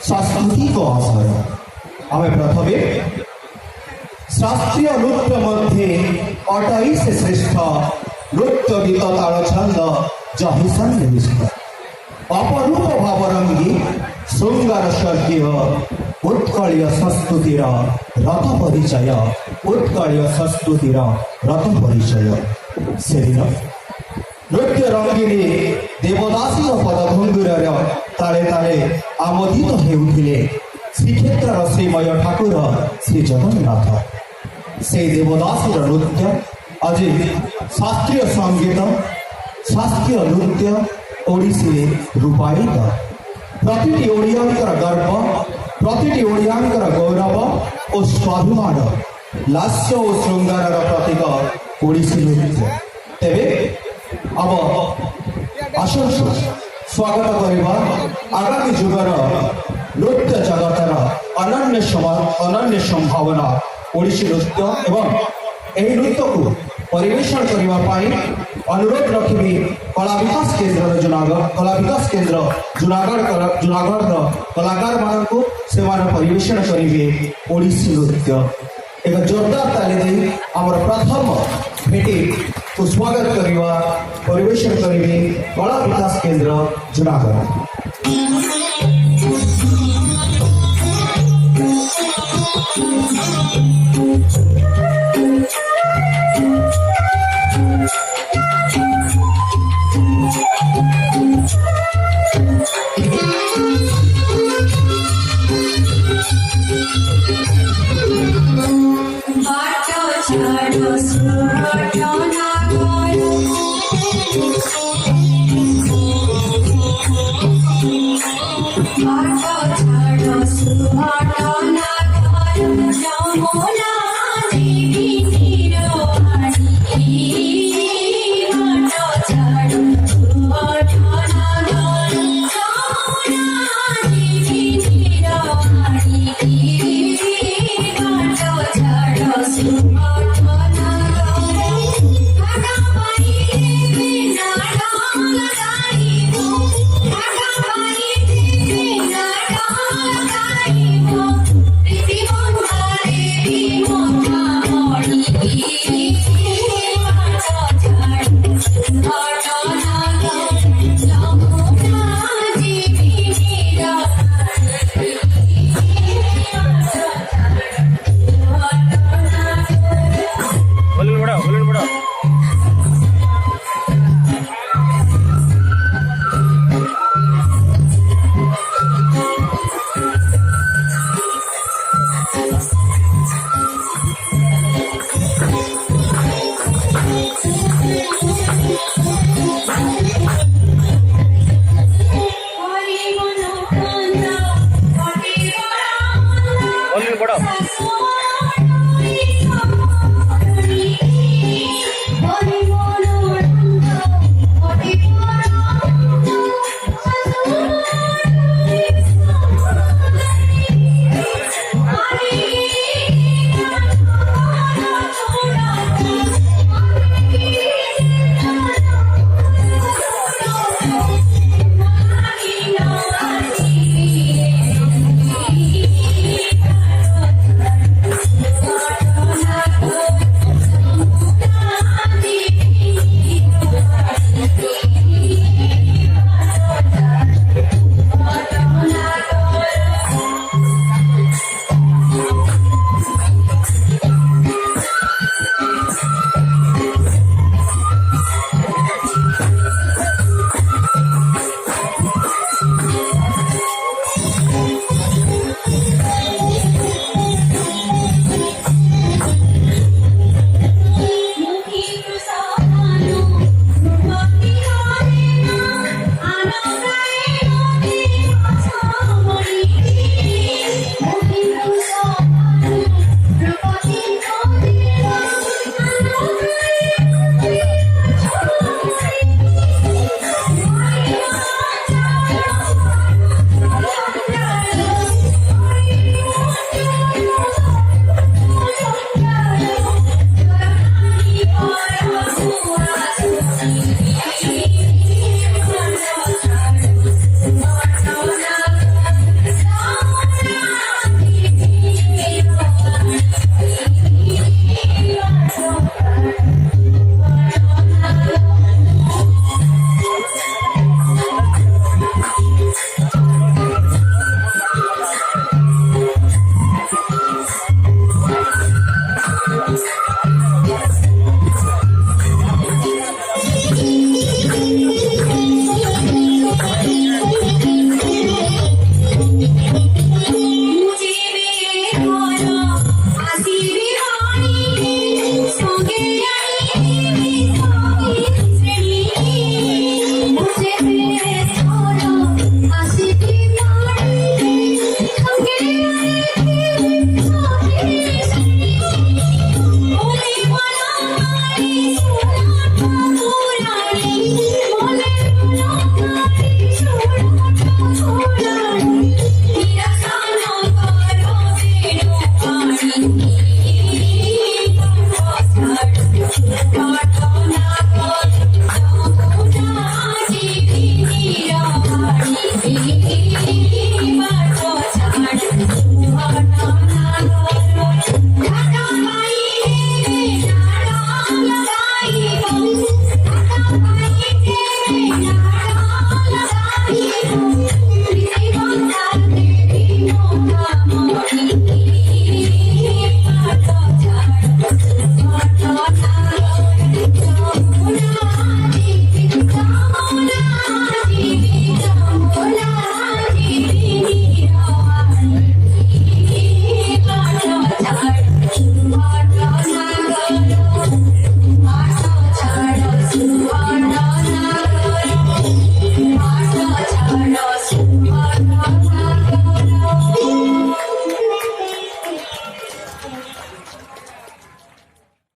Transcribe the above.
सांस्कृतिक आशय आम प्रथम शास्त्रीय नृत्य मध्य 28 श्रेष्ठ नृत्य गीत ताल छंद जहिसन निविष्ट अपरूप भावरंगी श्रृंगार स्वर्गीय उत्कलीय संस्कृतिर रथ परिचय उत्कलीय संस्कृतिर रथ परिचय से दिन नृत्य रंगिनी देवदासी पदभंगुर ताले ताले आमोदित हेउथिले श्रीक्षेत्र श्रीमय ठाकुर श्री जगन्नाथ से देवदासी नृत्य आज शास्त्रीय संगीत शास्त्रीय नृत्य ओडिसी रूपायित प्रतिटी ओडियांकर गर्व प्रतिटी ओडियांकर गौरव और स्वाभिमान लास्य और श्रृंगार प्रतीक ओडिसी नृत्य तेरे अब आसंसु स्वागत करवा आगामी जुगर नृत्य जगतर अनन्य संभावना ओडिसी नृत्य एवं यही नृत्य को परिवेषण करने अनुरोध रखी कला विकास केन्द्र जुनागढ़ कलाकार मानू से परिवेषण करेंगे ओडिसी नृत्य एक जोरदार ताली दे आमर प्रथम भेटी को स्वागत करवा परिवेषण करेंगे कला विकास केन्द्र जुनागढ़। Heart